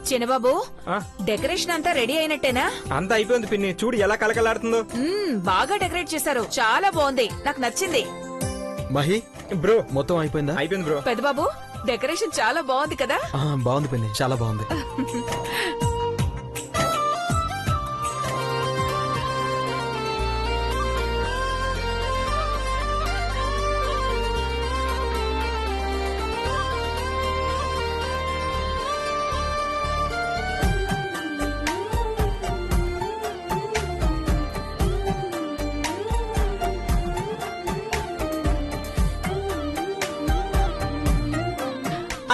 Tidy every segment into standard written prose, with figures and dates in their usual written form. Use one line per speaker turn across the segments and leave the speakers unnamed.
చిన్నబాబు, decoration అంతా ready అయినట్టేనా?
అంతా అయిపోయింది పిన్ని, చూడు ఎలా కలకలాడుతుందో.
బాగా డెకరేట్ చేశారు, చాలా బాగుంది, నాకు నచ్చింది.
మహి
బ్రో
మొత్తం అయిపోయిందా?
అయిపోయింది బ్రో.
పెద్దబాబు, డెకరేషన్ చాలా బాగుంది కదా?
బాగుంది పిన్ని, చాలా బాగుంది.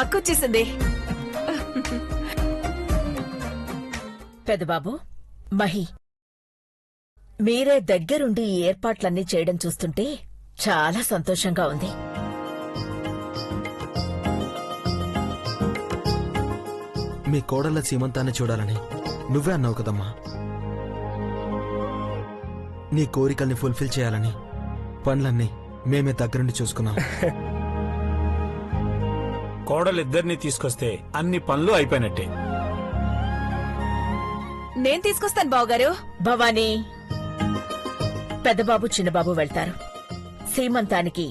అక్కొచ్చేసింది.
పెద్దబాబు, మహి, మీరే దగ్గరుండి ఈ ఏర్పాట్లన్నీ చేయడం చూస్తుంటే చాలా సంతోషంగా ఉంది.
మీ కోడళ్ళ సీమంతాన్ని చూడాలని నువ్వే అన్నావు కదమ్మా. నీ కోరికల్ని ఫుల్ఫిల్ చేయాలని పనులన్నీ మేమే దగ్గరుండి చూసుకున్నాం.
కోడలిద్దరినీ తీసుకొస్తే అన్ని పనులు అయిపోయినట్టే.
నేను తీసుకొస్తాను బావగారు.
భవానీ, పెద్దబాబు చిన్నబాబు వెళ్తారు. సీమంతానికి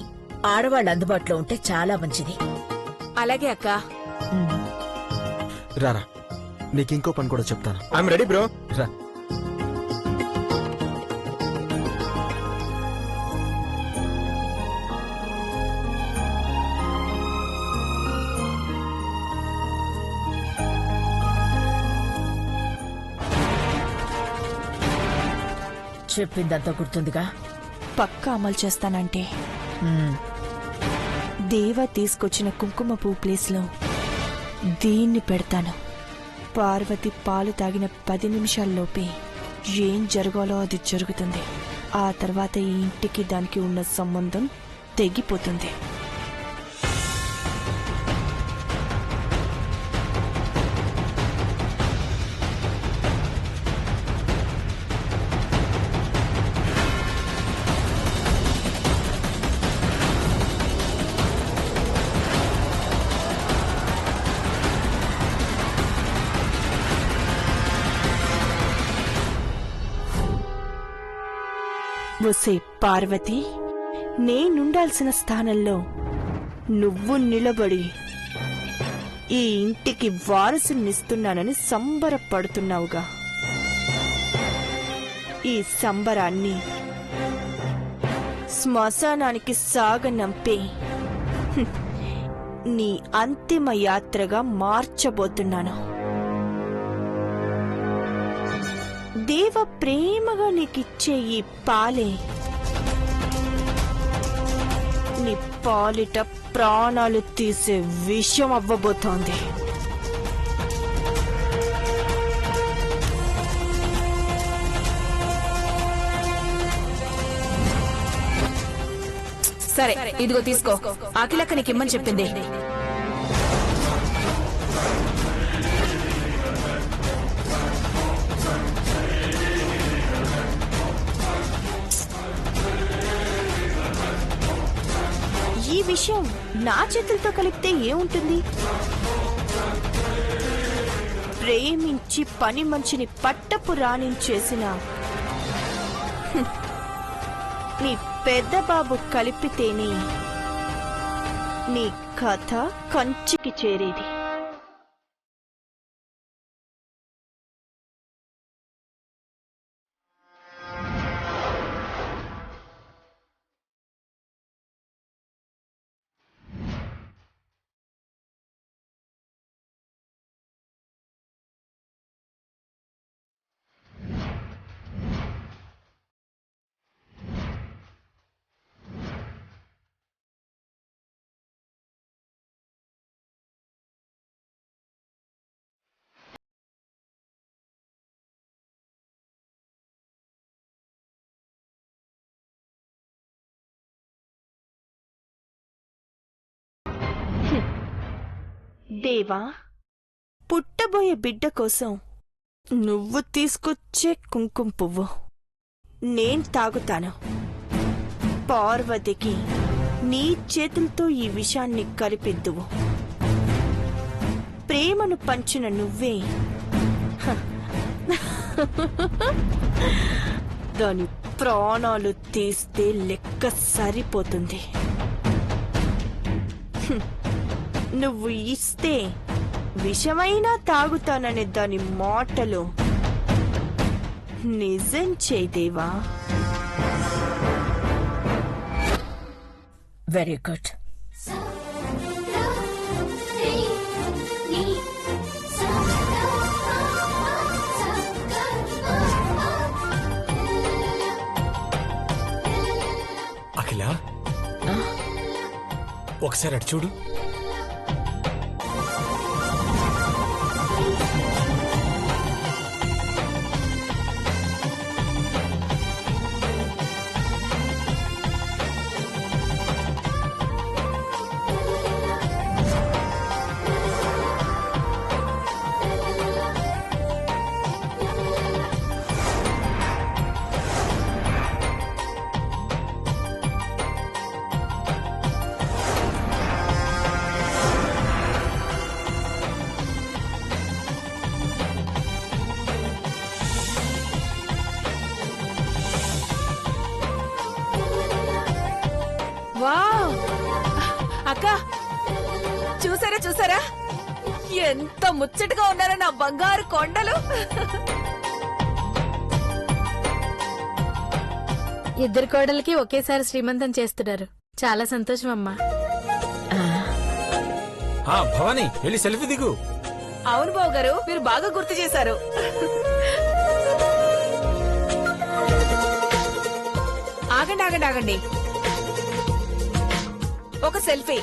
ఆడవాళ్ళు అందుబాటులో ఉంటే చాలా మంచిది.
అలాగే అక్క.
రారా, నీకింకో పని కూడా చెప్తాను.
I'm ready bro.
రా.
చెప్పిందంతా గుర్తుందిగా?
పక్కా అమలు చేస్తానంటే దేవ తీసుకొచ్చిన కుంకుమ పువ్వు ప్లేస్లో దీన్ని పెడతాను. పార్వతి పాలు తాగిన 10 నిమిషాల్లోపే ఏం జరగాలో అది జరుగుతుంది. ఆ తర్వాత ఈ ఇంటికి దానికి ఉన్న సంబంధం తెగిపోతుంది. ఒసే పార్వతి, నేనుండాల్సిన స్థానంలో నువ్వు నిలబడి ఈ ఇంటికి వారసునిస్తున్నానని సంబరపడుతున్నావుగా. ఈ సంబరాన్ని శ్మశానానికి సాగనంపే నీ అంతిమ యాత్రగా మార్చబోతున్నాను. దేవ ప్రేమగా నీకిచ్చే ఈ పాలే నీ పాలిట ప్రాణాలు తీసే విషయం అవ్వబోతోంది.
సరే, ఇదిగో తీసుకో. అఖిలక్క నీకు ఇమ్మని చెప్పింది.
ఈ విషయం నా చేతులతో కలిపితే ఏముంటుంది? ప్రేమించి పని మనిషిని పట్టపు రాణించేసిన నీ పెద్ద బాబు కలిపితేనే నీ కథ కంచికి చేరేది. దేవా, పుట్టబోయే బిడ్డ కోసం నువ్వు తీసుకొచ్చే కుంకుమ పువ్వు నేను తాగుతాను. పార్వతికి నీ చేతులతో ఈ విషయాన్ని కలిపిద్దువు. ప్రేమను పంచిన నువ్వే హ. దాని ప్రాణాలు తీస్తే లెక్క సరిపోతుంది. హ్మ్. నువ్వు ఇస్తే విషమైనా తాగుతాననే దాని మాటలు నిజం చేదేవా.
Very good.
అఖిల ఒకసారి అటు చూడు.
వావ్ అక్క, చూసారా చూసారా ఎంత ముచ్చటగా ఉన్నారో నా బంగారు కొండలు.
ఇద్దరు కోడలకి ఒకేసారి శ్రీమంతం చేస్తున్నారు. చాలా సంతోషం అమ్మా.
భవానీ వెళ్ళి సెల్ఫీ దిగు.
అవును బావు గారు, మీరు బాగా గుర్తు చేశారు. ఆగండి ఆగండి ఆగండి, ఒక సెల్ఫీ.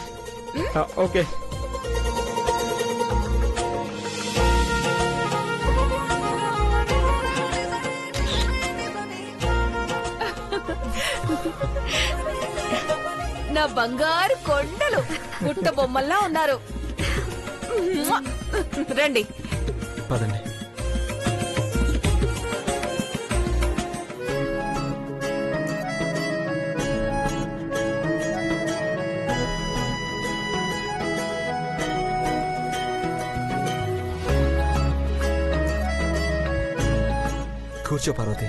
ఓకే.
నా బంగారు కొండలు పుట్ట బొమ్మల్లా ఉన్నారు. రండి.
పదండి. కూర్చో పార్వతి.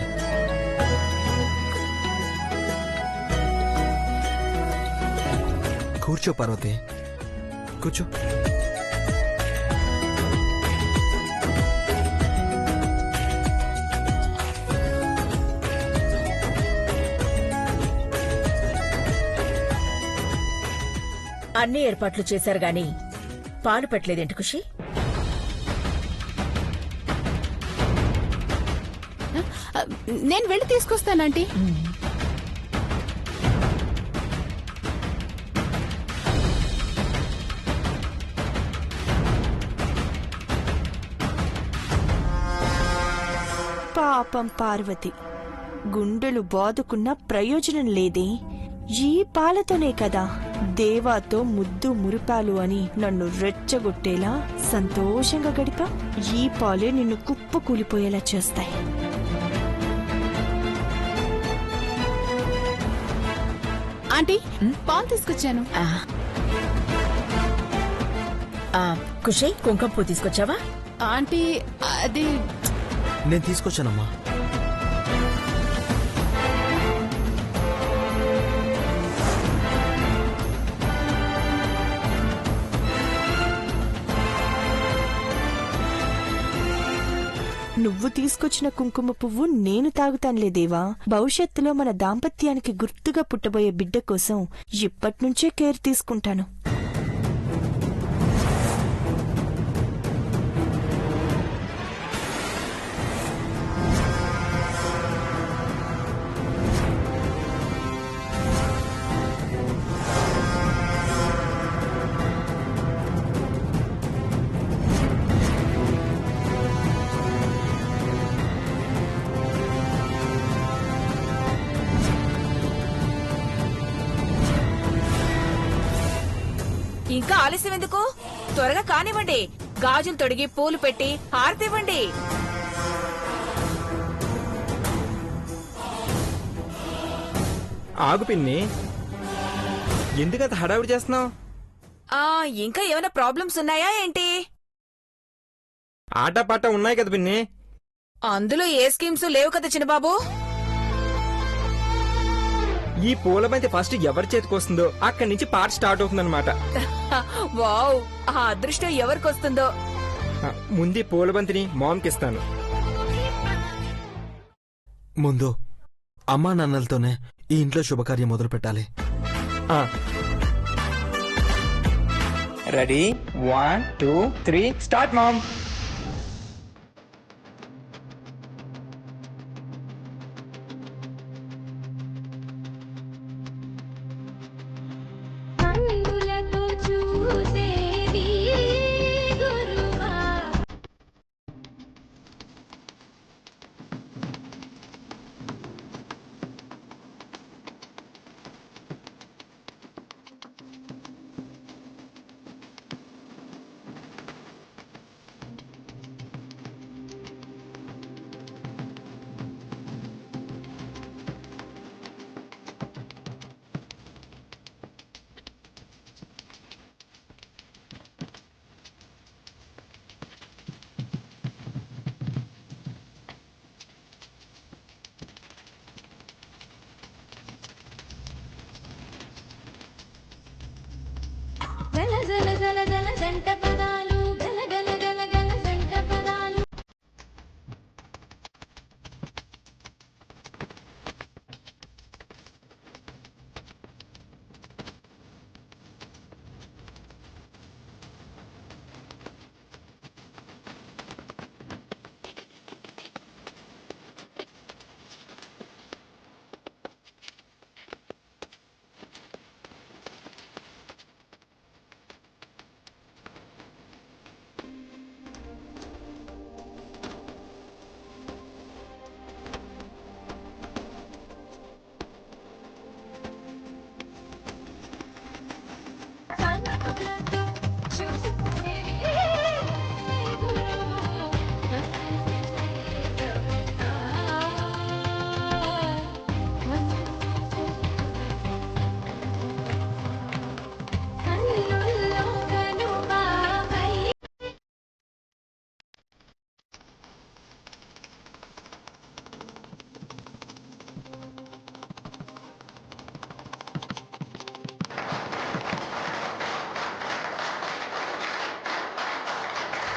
కూర్చో పార్వతి, కూర్చో.
అన్ని ఏర్పాట్లు చేశారు గాని పాలు పెట్టలేదేంటి ఖుషి?
నేను వెళ్ళి తీసుకొస్తానంటీ.
పాపం పార్వతి, గుండెలు బాదుకున్న ప్రయోజనం లేదే. ఈ పాలతోనే కదా దేవాతో ముద్దు మురిపాలు అని నన్ను రెచ్చగొట్టేలా సంతోషంగా గడిపా. ఈ పాలే నిన్ను కుప్ప కూలిపోయేలా చేస్తాయి.
ఆంటీ, పాలు తీసుకొచ్చాను.
ఖుషి, కుంకుమ పువ్వు తీసుకొచ్చావా?
ఆంటీ, అది
నేను తీసుకొచ్చానమ్మా.
నువ్వు తీసుకొచ్చిన కుంకుమ పువ్వు నేను తాగుతానులే దేవా. భవిష్యత్తులో మన దాంపత్యానికి గుర్తుగా పుట్టబోయే బిడ్డ కోసం ఇప్పట్నుంచే కేర్ తీసుకుంటాను.
ఇంకా ఆలస్యం ఎందుకు? త్వరగా కానివ్వండి. గాజులు తొడిగి పూలు పెట్టి హారతివ్వండి.
ఆగు పిన్ని, ఎందుకంత హడావిడి చేస్తున్నావు?
ఇంకా ఏమైనా ప్రాబ్లమ్స్ ఉన్నాయా ఏంటి?
ఆటపాట ఉన్నాయి కదా పిన్ని.
అందులో ఏ స్కీమ్స్ లేవు కదా చిన్నబాబు.
ఈ పూల బంతి ఫస్ట్ ఎవరి చేతికి వస్తుందో అక్కడి నుంచి పాట స్టార్ట్ అవుతుందన్నమాట.
వావ్, ఆ అదృష్టం ఎవరికొస్తుందో.
ముందు ఈ పూల బంతిని మామ్కి ఇస్తాను.
ముందు అమ్మా నాన్నలతోనే ఈ ఇంట్లో శుభకార్యం మొదలు పెట్టాలి.
Ready 1 2 3 start mom.
గల గల గల గల జంట పదాలు గల గల గల గల జంట పదాలు.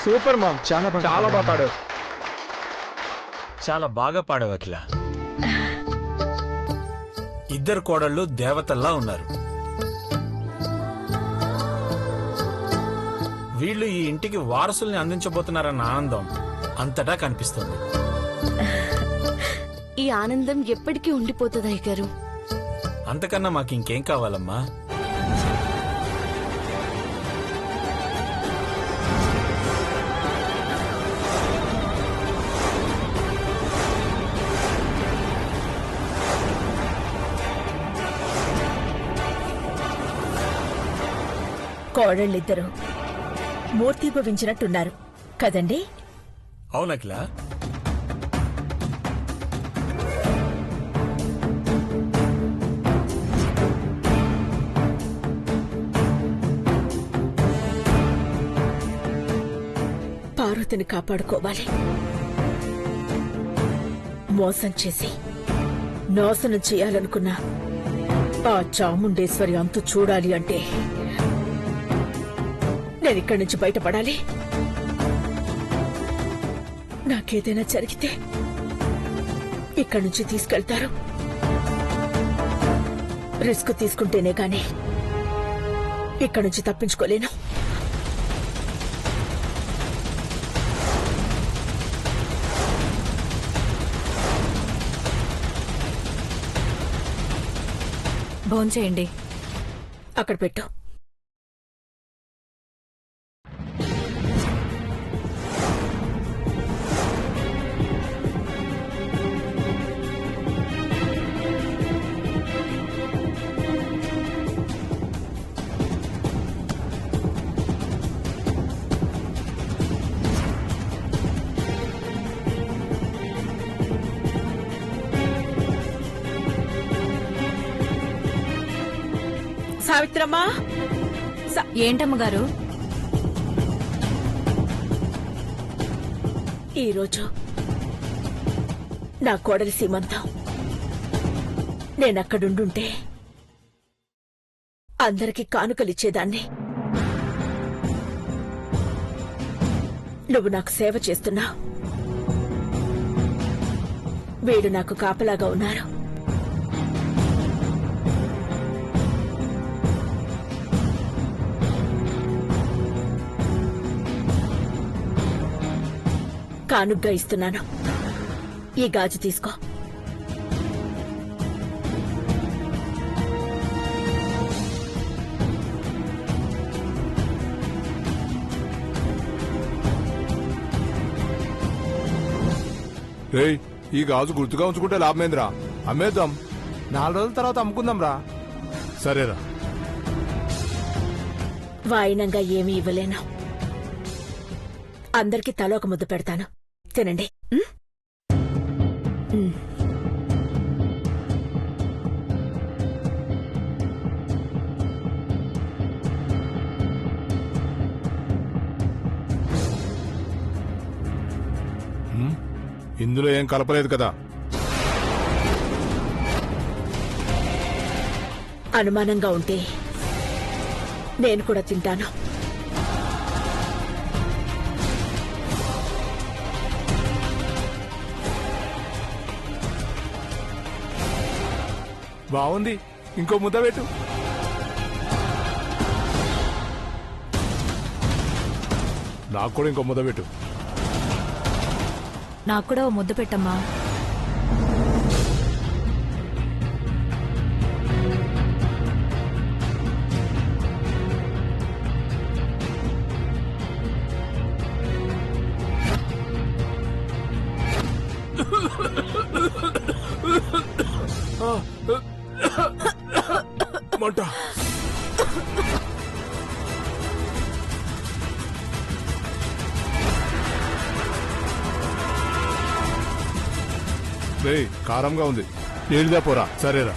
సూపర్ మామ్, చాలా బాగా పాడావు.
చాలా బాగా పాడావు అఖిల. ఇద్దరు కోడళ్ళు దేవతల్లా ఉన్నారు. వీళ్ళు ఈ ఇంటికి వారసుల్ని అందించబోతున్నారన్న ఆనందం అంతటా కనిపిస్తుంది.
ఈ ఆనందం ఎప్పటికీ ఉండిపోతుంది అయ్యగారు.
అంతకన్నా మాకు ఇంకేం కావాలమ్మా?
కోడళ్ళిద్దరూ మూర్తిభవించినట్టున్నారు కదండి?
అవునఖిల.
పార్వతిని కాపాడుకోవాలి. మోసం చేసి నాశనం చేయాలనుకున్న ఆ చాముండేశ్వరి అంతు చూడాలి అంటే నేను ఇక్కడి నుంచి బయటపడాలి. నాకేదైనా జరిగితే ఇక్కడి నుంచి తీసుకెళ్తారు. రిస్క్ తీసుకుంటేనే గాని ఇక్కడి నుంచి తప్పించుకోలేను.
భోంచేయండి.
అక్కడ పెట్టు. సావిత్రమ్మా,
ఏంటమ్మగారు?
ఈరోజు నా కోడలి సీమంతం. నేనక్కడుండుంటే అందరికీ కానుకలిచ్చేదాన్ని. నువ్వు నాకు సేవ చేస్తున్నావు. వీడు నాకు కాపలాగా ఉన్నారు. కానుగ్గా ఇస్తున్నాను. ఈ గాజు తీసుకో.
రేయ్, ఈ గాజు గుర్తుగా ఉంచుకుంటే లాభమేంద్రా. అమ్మేద్దాం, 4 రోజుల తర్వాత అమ్ముకుందాం రా. సరేరా.
వాయినంగా ఏమీ ఇవ్వలేను. అందరికీ తల ఒక ముద్ద పెడతాను. తినండి. ఉమ్? ఉమ్.
ఇందులో ఏం కలపలేదు కదా?
అనుమానంగా ఉంటే నేను కూడా తింటాను.
బాగుంది, ఇంకో ముద్ద పెట్టు. నాకు కూడా ఇంకో ముద్ద పెట్టు.
నాకు కూడా ఓ ముద్ద పెట్టమ్మా.
మంట. రేయ్, కారంగా ఉంది. నీళ్ళదా పోరా. సరేరా.